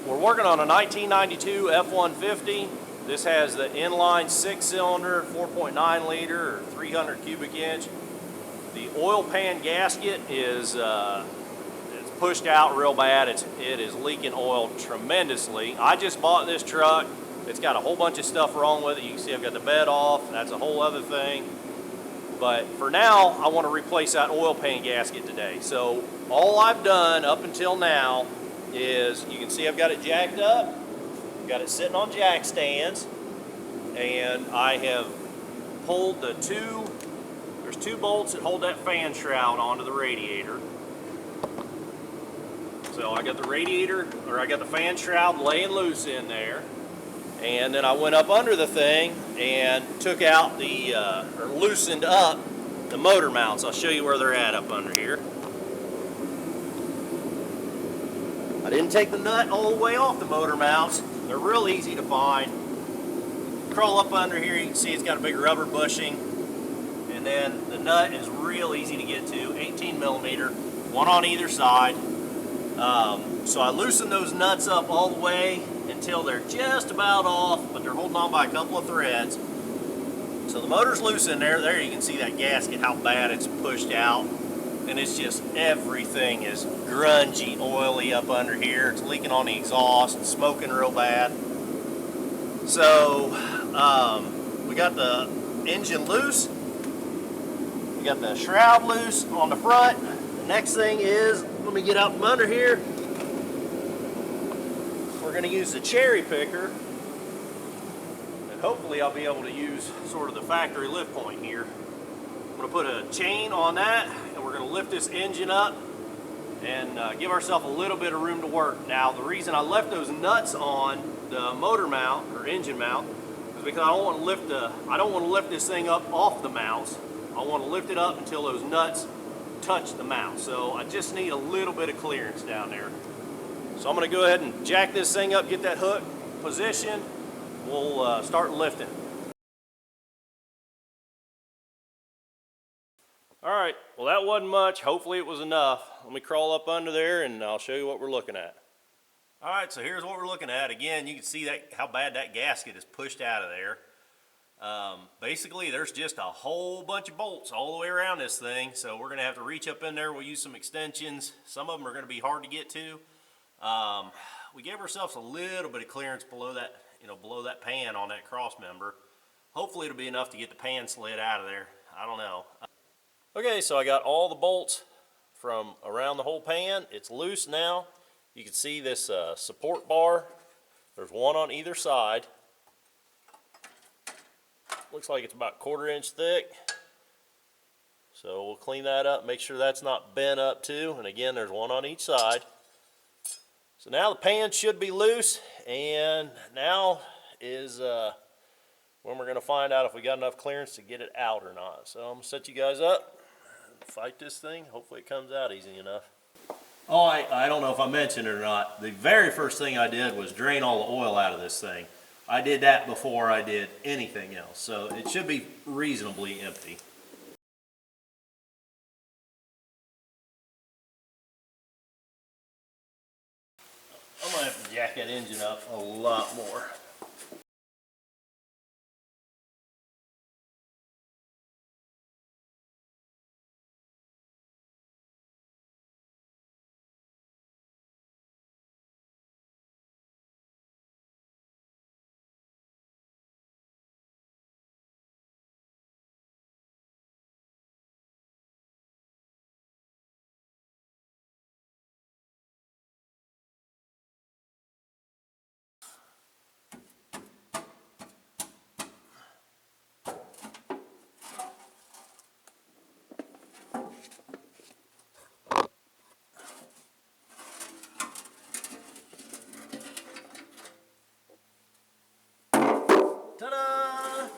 We're working on a 1992 F150. This has the inline 6-cylinder, 4.9 liter or 300 cubic inch. The oil pan gasket is it's pushed out real bad. It is leaking oil tremendously. I just bought this truck. It's got a whole bunch of stuff wrong with it. You can see I've got the bed off. That's a whole other thing. But for now, I want to replace that oil pan gasket today. So all I've done up until now is, you can see I've got it jacked up. I've got it sitting on jack stands. And I have pulled there's two bolts that hold that fan shroud onto the radiator. So I got the fan shroud laying loose in there. And then I went up under the thing and took out or loosened up the motor mounts. I'll show you where they're at up under here. I didn't take the nut all the way off the motor mounts. They're real easy to find. Crawl up under here, you can see it's got a big rubber bushing. And then the nut is real easy to get to, 18 millimeter, one on either side. So I loosened those nuts up all the way until they're just about off, but they're holding on by a couple of threads. So the motor's loose in there. There you can see that gasket, how bad it's pushed out. And it's just, everything is grungy, oily up under here. It's leaking on the exhaust, it's smoking real bad. So we got the engine loose. We got the shroud loose on the front. The next thing is, let me get out from under here. We're going to use the cherry picker, and hopefully I'll be able to use sort of the factory lift point here. I'm going to put a chain on that, and we're going to lift this engine up and give ourselves a little bit of room to work. Now, the reason I left those nuts on the motor mount or engine mount is because I don't want to lift this thing up off the mounts. I want to lift it up until those nuts touch the mount. So I just need a little bit of clearance down there. So I'm going to go ahead and jack this thing up, get that hook positioned. We'll start lifting. All right, well that wasn't much. Hopefully it was enough. Let me crawl up under there and I'll show you what we're looking at. All right, so here's what we're looking at. Again, you can see how bad that gasket is pushed out of there. Basically, there's just a whole bunch of bolts all the way around this thing, so we're going to have to reach up in there. We'll use some extensions. Some of them are going to be hard to get to. We gave ourselves a little bit of clearance below that pan on that cross member. Hopefully it'll be enough to get the pan slid out of there. I don't know. Okay, so I got all the bolts from around the whole pan. It's loose now. You can see this support bar. There's one on either side. Looks like it's about 1/4 inch thick. So we'll clean that up, make sure that's not bent up too. And again, there's one on each side. So now the pan should be loose, and now is when we're going to find out if we got enough clearance to get it out or not. So I'm going to set you guys up and fight this thing. Hopefully it comes out easy enough. Oh, I don't know if I mentioned it or not. The very first thing I did was drain all the oil out of this thing. I did that before I did anything else, so it should be reasonably empty. I'm going to have to jack that engine up a lot more. Ta-da!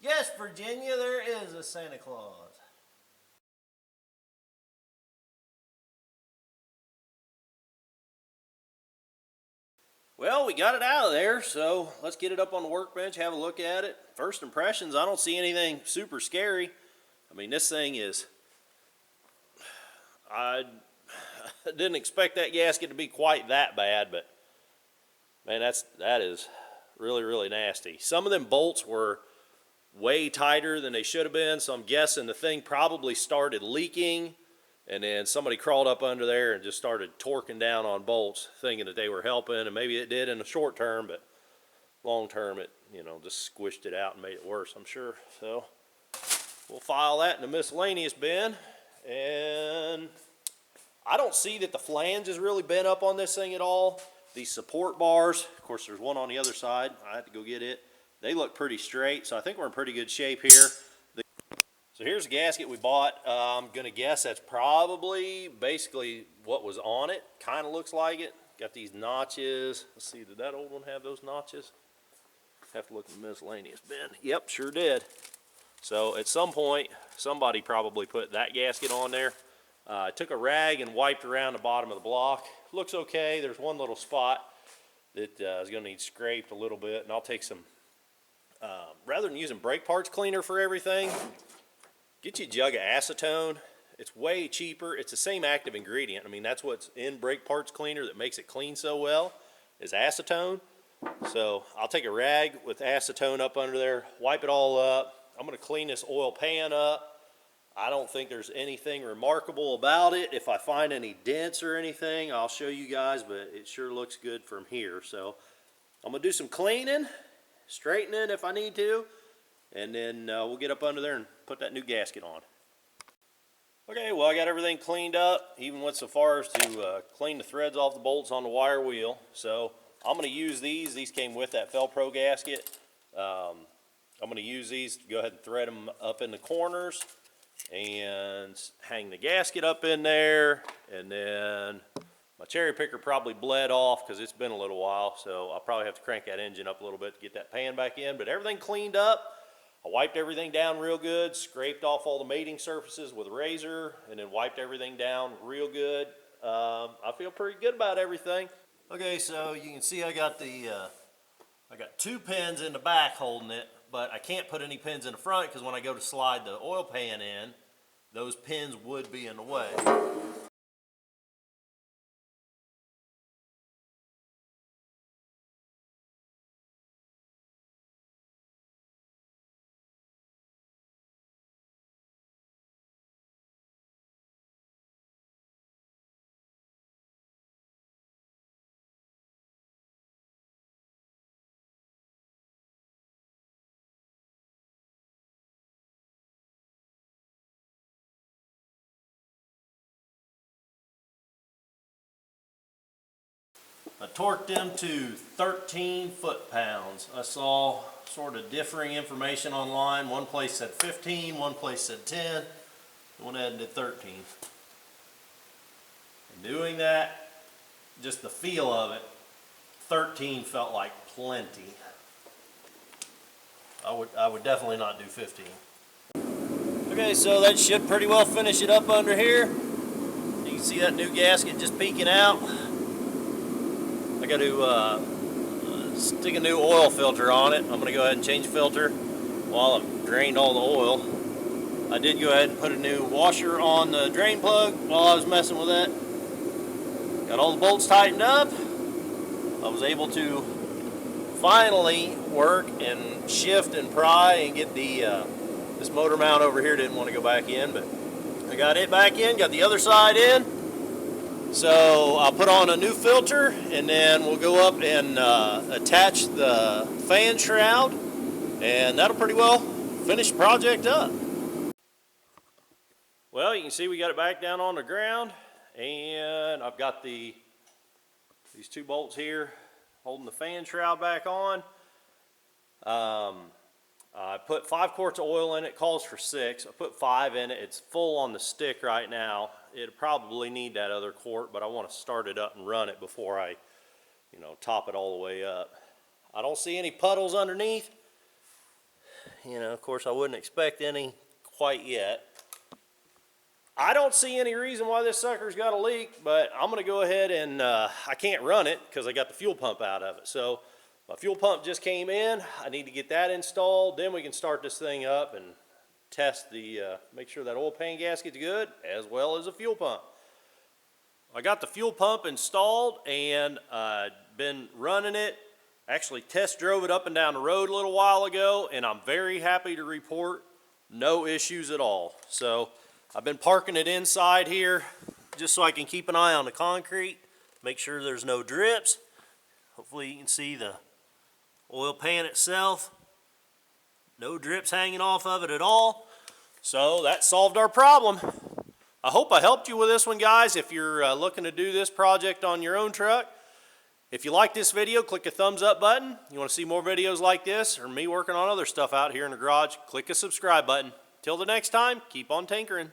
Yes, Virginia, there is a Santa Claus. Well, we got it out of there, so let's get it up on the workbench, have a look at it. First impressions, I don't see anything super scary. I mean, this thing is, didn't expect that gasket to be quite that bad, but man, that is really, really nasty. Some of them bolts were way tighter than they should have been, so I'm guessing the thing probably started leaking, and then somebody crawled up under there and just started torquing down on bolts, thinking that they were helping, and maybe it did in the short term, but long term it, you know, just squished it out and made it worse, I'm sure. So we'll file that in the miscellaneous bin, and I don't see that the flange is really bent up on this thing at all. These support bars, of course there's one on the other side, I had to go get it. They look pretty straight, so I think we're in pretty good shape here. So here's the gasket we bought. I'm gonna guess that's probably basically what was on it. Kind of looks like it. Got these notches. Let's see, did that old one have those notches? Have to look in the miscellaneous bin. Yep, sure did. So at some point, somebody probably put that gasket on there. I took a rag and wiped around the bottom of the block. Looks okay. There's one little spot that is going to need scraped a little bit, and I'll take some, rather than using brake parts cleaner for everything, get you a jug of acetone. It's way cheaper. It's the same active ingredient. I mean, that's what's in brake parts cleaner that makes it clean so well, is acetone. So I'll take a rag with acetone up under there, wipe it all up. I'm going to clean this oil pan up. I don't think there's anything remarkable about it. If I find any dents or anything, I'll show you guys, but it sure looks good from here. So I'm going to do some cleaning, straightening if I need to, and then we'll get up under there and put that new gasket on. Okay, well, I got everything cleaned up, even went so far as to clean the threads off the bolts on the wire wheel. So I'm going to use these. These came with that Fel-Pro gasket. I'm going to use these to go ahead and thread them up in the corners and hang the gasket up in there. And then my cherry picker probably bled off because it's been a little while, so I'll probably have to crank that engine up a little bit to get that pan back in. But everything cleaned up. I wiped everything down real good, scraped off all the mating surfaces with a razor, and then wiped everything down real good. I feel pretty good about everything. Okay, so you can see I got two pins in the back holding it, but I can't put any pins in the front because when I go to slide the oil pan in, those pins would be in the way. I torqued them to 13 foot-pounds. I saw sort of differing information online. One place said 15, one place said 10. I went ahead and did 13. And doing that, just the feel of it, 13 felt like plenty. I would definitely not do 15. Okay, so that should pretty well finish it up under here. You can see that new gasket just peeking out. I got to stick a new oil filter on it. I'm going to go ahead and change filter while I've drained all the oil. I did go ahead and put a new washer on the drain plug while I was messing with that. Got all the bolts tightened up. I was able to finally work and shift and pry and get the this motor mount over here. Didn't want to go back in, but I got it back in, got the other side in. So I'll put on a new filter, and then we'll go up and attach the fan shroud, and that'll pretty well finish the project up. Well, you can see we got it back down on the ground, and I've got these two bolts here holding the fan shroud back on. I put 5 quarts of oil in it. Calls for 6. I put 5 in it. It's full on the stick right now. It'll probably need that other quart, but I want to start it up and run it before I, top it all the way up. I don't see any puddles underneath. Of course, I wouldn't expect any quite yet. I don't see any reason why this sucker's got a leak, but I'm going to go ahead and I can't run it because I got the fuel pump out of it. So my fuel pump just came in. I need to get that installed. Then we can start this thing up and test make sure that oil pan gasket's good, as well as the fuel pump. I got the fuel pump installed and been running it. Actually test drove it up and down the road a little while ago, and I'm very happy to report no issues at all. So I've been parking it inside here just so I can keep an eye on the concrete, make sure there's no drips. Hopefully you can see the oil pan itself. No drips hanging off of it at all. So that solved our problem. I hope I helped you with this one, guys, if you're looking to do this project on your own truck. If you like this video, click the thumbs up button. You want to see more videos like this or me working on other stuff out here in the garage, click the subscribe button. Till the next time, keep on tinkering.